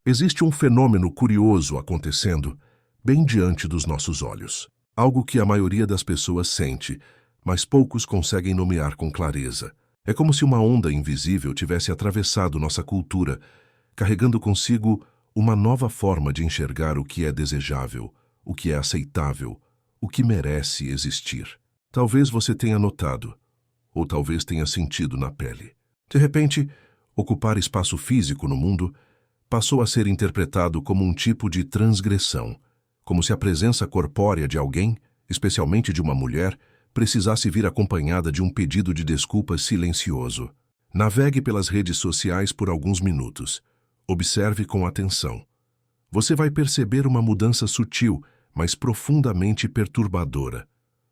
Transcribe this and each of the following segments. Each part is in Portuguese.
Existe um fenômeno curioso acontecendo bem diante dos nossos olhos. Algo que a maioria das pessoas sente, mas poucos conseguem nomear com clareza. É como se uma onda invisível tivesse atravessado nossa cultura, carregando consigo uma nova forma de enxergar o que é desejável, o que é aceitável, o que merece existir. Talvez você tenha notado, ou talvez tenha sentido na pele. De repente, ocupar espaço físico no mundo passou a ser interpretado como um tipo de transgressão, como se a presença corpórea de alguém, especialmente de uma mulher, precisasse vir acompanhada de um pedido de desculpas silencioso. Navegue pelas redes sociais por alguns minutos. Observe com atenção. Você vai perceber uma mudança sutil, mas profundamente perturbadora.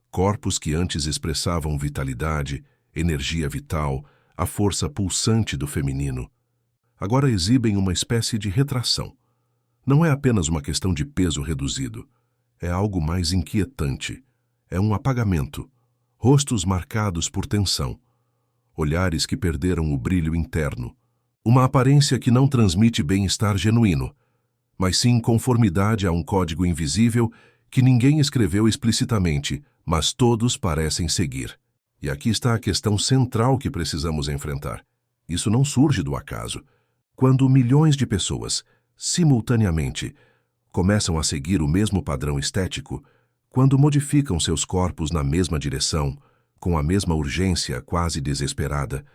Corpos que antes expressavam vitalidade, energia vital, a força pulsante do feminino, agora exibem uma espécie de retração. Não é apenas uma questão de peso reduzido. É algo mais inquietante. É um apagamento. Rostos marcados por tensão. Olhares que perderam o brilho interno. Uma aparência que não transmite bem-estar genuíno, mas sim conformidade a um código invisível que ninguém escreveu explicitamente, mas todos parecem seguir. E aqui está a questão central que precisamos enfrentar. Isso não surge do acaso. Quando milhões de pessoas, simultaneamente, começam a seguir o mesmo padrão estético, quando modificam seus corpos na mesma direção, com a mesma urgência quase desesperada,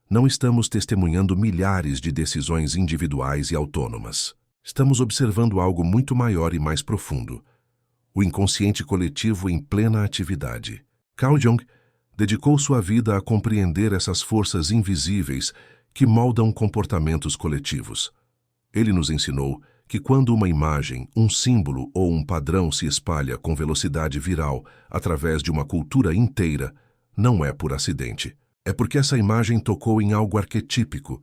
não estamos testemunhando milhares de decisões individuais e autônomas. Estamos observando algo muito maior e mais profundo. O inconsciente coletivo em plena atividade. Carl Jung dedicou sua vida a compreender essas forças invisíveis que moldam comportamentos coletivos. Ele nos ensinou que quando uma imagem, um símbolo ou um padrão se espalha com velocidade viral através de uma cultura inteira, não é por acidente. É porque essa imagem tocou em algo arquetípico,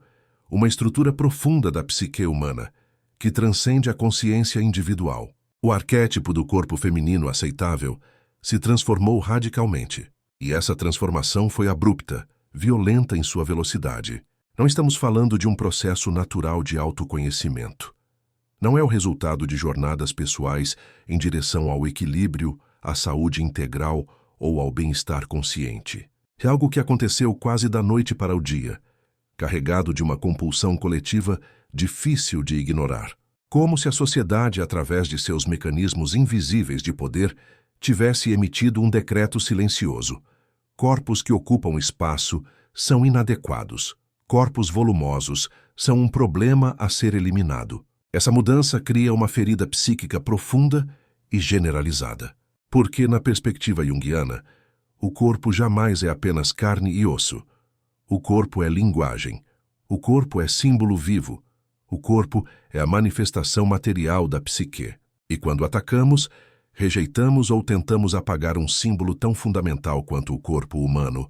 uma estrutura profunda da psique humana, que transcende a consciência individual. O arquétipo do corpo feminino aceitável se transformou radicalmente, e essa transformação foi abrupta, violenta em sua velocidade. Não estamos falando de um processo natural de autoconhecimento. Não é o resultado de jornadas pessoais em direção ao equilíbrio, à saúde integral ou ao bem-estar consciente. É algo que aconteceu quase da noite para o dia, carregado de uma compulsão coletiva difícil de ignorar. Como se a sociedade, através de seus mecanismos invisíveis de poder, tivesse emitido um decreto silencioso. Corpos que ocupam espaço são inadequados. Corpos volumosos são um problema a ser eliminado. Essa mudança cria uma ferida psíquica profunda e generalizada. Porque, na perspectiva junguiana, o corpo jamais é apenas carne e osso. O corpo é linguagem. O corpo é símbolo vivo. O corpo é a manifestação material da psique. E quando atacamos, rejeitamos ou tentamos apagar um símbolo tão fundamental quanto o corpo humano,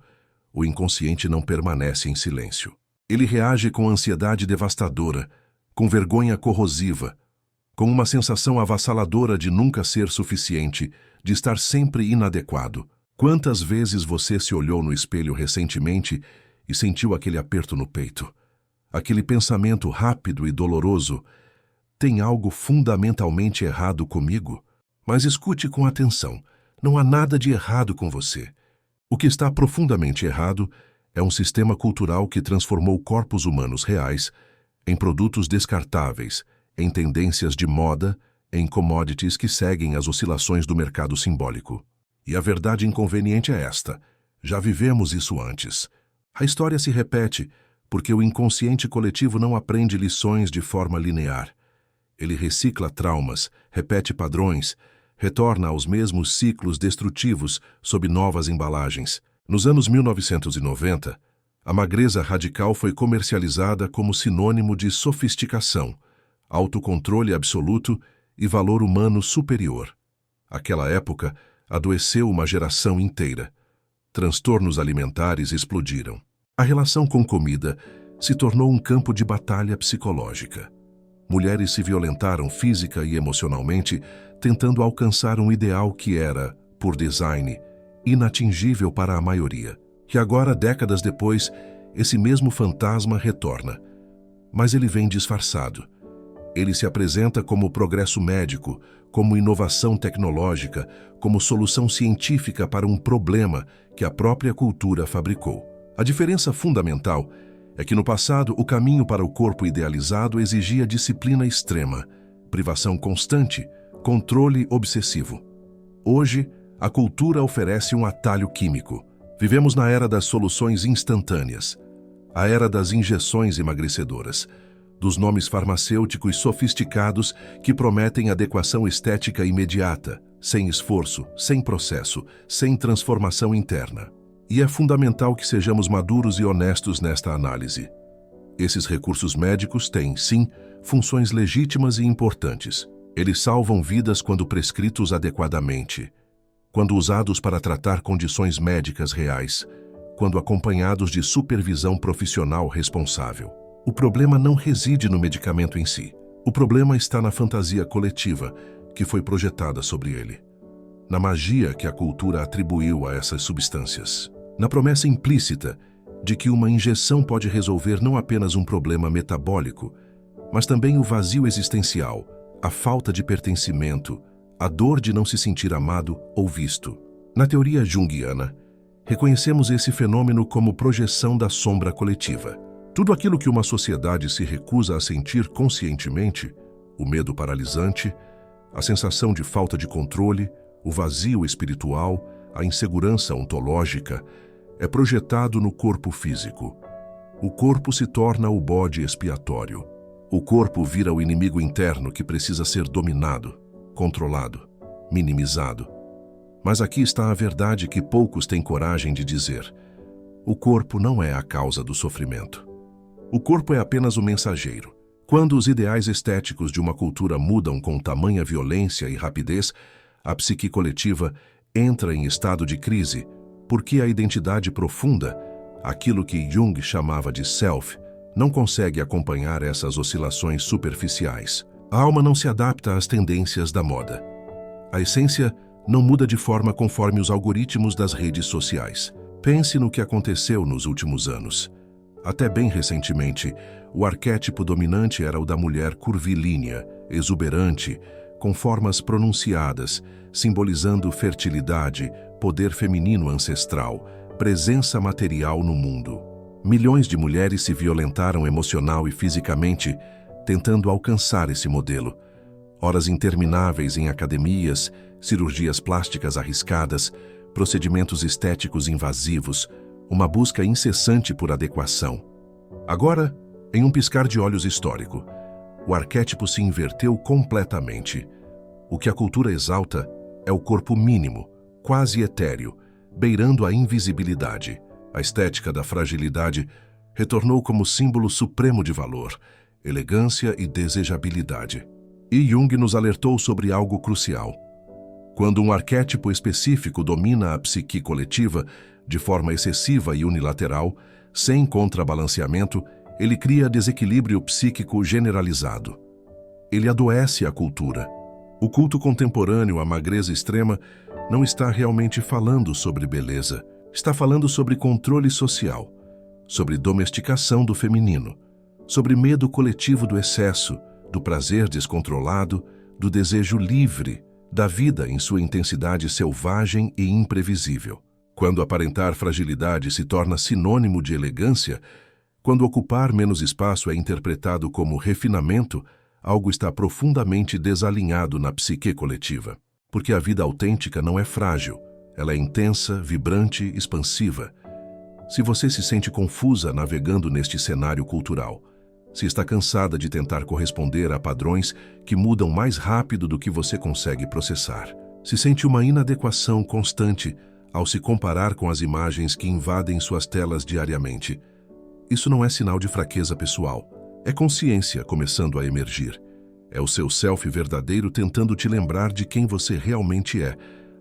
o inconsciente não permanece em silêncio. Ele reage com ansiedade devastadora, com vergonha corrosiva, com uma sensação avassaladora de nunca ser suficiente, de estar sempre inadequado. Quantas vezes você se olhou no espelho recentemente e sentiu aquele aperto no peito? Aquele pensamento rápido e doloroso: tem algo fundamentalmente errado comigo? Mas escute com atenção, não há nada de errado com você. O que está profundamente errado é um sistema cultural que transformou corpos humanos reais em produtos descartáveis, em tendências de moda, em commodities que seguem as oscilações do mercado simbólico. E a verdade inconveniente é esta: já vivemos isso antes. A história se repete porque o inconsciente coletivo não aprende lições de forma linear. Ele recicla traumas, repete padrões, retorna aos mesmos ciclos destrutivos sob novas embalagens. Nos anos 1990, a magreza radical foi comercializada como sinônimo de sofisticação, autocontrole absoluto e valor humano superior. Aquela época adoeceu uma geração inteira. Transtornos alimentares explodiram. A relação com comida se tornou um campo de batalha psicológica. Mulheres se violentaram física e emocionalmente, tentando alcançar um ideal que era, por design, inatingível para a maioria. E agora, décadas depois, esse mesmo fantasma retorna. Mas ele vem disfarçado. Ele se apresenta como progresso médico, como inovação tecnológica, como solução científica para um problema que a própria cultura fabricou. A diferença fundamental é que no passado o caminho para o corpo idealizado exigia disciplina extrema, privação constante, controle obsessivo. Hoje, a cultura oferece um atalho químico. Vivemos na era das soluções instantâneas, a era das injeções emagrecedoras, dos nomes farmacêuticos sofisticados que prometem adequação estética imediata, sem esforço, sem processo, sem transformação interna. E é fundamental que sejamos maduros e honestos nesta análise. Esses recursos médicos têm, sim, funções legítimas e importantes. Eles salvam vidas quando prescritos adequadamente, quando usados para tratar condições médicas reais, quando acompanhados de supervisão profissional responsável. O problema não reside no medicamento em si. O problema está na fantasia coletiva que foi projetada sobre ele, na magia que a cultura atribuiu a essas substâncias, na promessa implícita de que uma injeção pode resolver não apenas um problema metabólico, mas também o vazio existencial, a falta de pertencimento, a dor de não se sentir amado ou visto. Na teoria junguiana, reconhecemos esse fenômeno como projeção da sombra coletiva. Tudo aquilo que uma sociedade se recusa a sentir conscientemente, o medo paralisante, a sensação de falta de controle, o vazio espiritual, a insegurança ontológica, é projetado no corpo físico. O corpo se torna o bode expiatório. O corpo vira o inimigo interno que precisa ser dominado, controlado, minimizado. Mas aqui está a verdade que poucos têm coragem de dizer. O corpo não é a causa do sofrimento. O corpo é apenas o mensageiro. Quando os ideais estéticos de uma cultura mudam com tamanha violência e rapidez, a psique coletiva entra em estado de crise, porque a identidade profunda, aquilo que Jung chamava de self, não consegue acompanhar essas oscilações superficiais. A alma não se adapta às tendências da moda. A essência não muda de forma conforme os algoritmos das redes sociais. Pense no que aconteceu nos últimos anos. Até bem recentemente, o arquétipo dominante era o da mulher curvilínea, exuberante, com formas pronunciadas, simbolizando fertilidade, poder feminino ancestral, presença material no mundo. Milhões de mulheres se violentaram emocional e fisicamente, tentando alcançar esse modelo. Horas intermináveis em academias, cirurgias plásticas arriscadas, procedimentos estéticos invasivos, uma busca incessante por adequação. Agora, em um piscar de olhos histórico, o arquétipo se inverteu completamente. O que a cultura exalta é o corpo mínimo, quase etéreo, beirando a invisibilidade. A estética da fragilidade retornou como símbolo supremo de valor, elegância e desejabilidade. E Jung nos alertou sobre algo crucial. Quando um arquétipo específico domina a psique coletiva de forma excessiva e unilateral, sem contrabalanceamento, ele cria desequilíbrio psíquico generalizado. Ele adoece a cultura. O culto contemporâneo à magreza extrema não está realmente falando sobre beleza, está falando sobre controle social, sobre domesticação do feminino, sobre medo coletivo do excesso, do prazer descontrolado, do desejo livre, da vida em sua intensidade selvagem e imprevisível. Quando aparentar fragilidade se torna sinônimo de elegância, quando ocupar menos espaço é interpretado como refinamento, algo está profundamente desalinhado na psique coletiva. Porque a vida autêntica não é frágil, ela é intensa, vibrante, expansiva. Se você se sente confusa navegando neste cenário cultural, se está cansada de tentar corresponder a padrões que mudam mais rápido do que você consegue processar, se sente uma inadequação constante ao se comparar com as imagens que invadem suas telas diariamente, isso não é sinal de fraqueza pessoal. É consciência começando a emergir. É o seu self verdadeiro tentando te lembrar de quem você realmente é,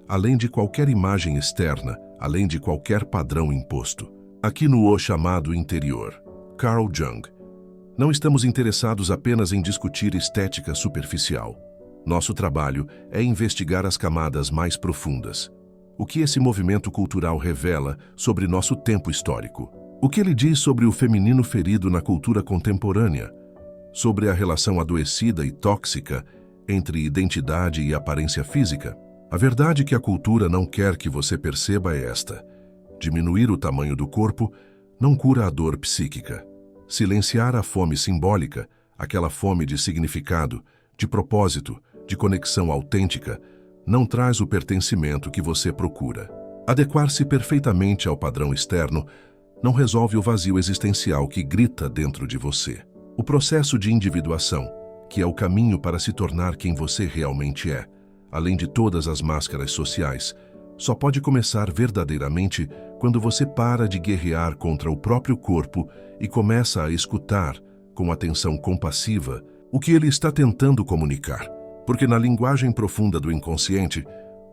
além de qualquer imagem externa, além de qualquer padrão imposto. Aqui no O chamado interior, Carl Jung, não estamos interessados apenas em discutir estética superficial. Nosso trabalho é investigar as camadas mais profundas. O que esse movimento cultural revela sobre nosso tempo histórico? O que ele diz sobre o feminino ferido na cultura contemporânea? sobre a relação adoecida e tóxica entre identidade e aparência física. A verdade que a cultura não quer que você perceba é esta: diminuir o tamanho do corpo não cura a dor psíquica. Silenciar a fome simbólica, aquela fome de significado, de propósito, de conexão autêntica, não traz o pertencimento que você procura. Adequar-se perfeitamente ao padrão externo não resolve o vazio existencial que grita dentro de você. O processo de individuação, que é o caminho para se tornar quem você realmente é, além de todas as máscaras sociais, só pode começar verdadeiramente quando você para de guerrear contra o próprio corpo e começa a escutar, com atenção compassiva, o que ele está tentando comunicar. Porque na linguagem profunda do inconsciente,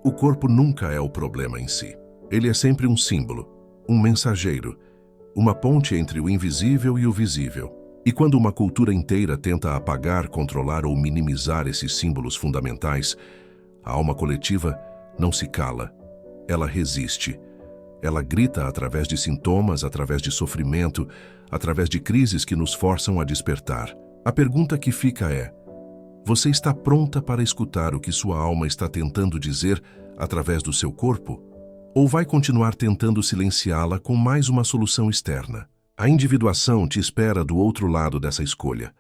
o corpo nunca é o problema em si. Ele é sempre um símbolo, um mensageiro, uma ponte entre o invisível e o visível. E quando uma cultura inteira tenta apagar, controlar ou minimizar esses símbolos fundamentais, a alma coletiva não se cala. Ela resiste. Ela grita através de sintomas, através de sofrimento, através de crises que nos forçam a despertar. A pergunta que fica é: você está pronta para escutar o que sua alma está tentando dizer através do seu corpo? Ou vai continuar tentando silenciá-la com mais uma solução externa? A individuação te espera do outro lado dessa escolha.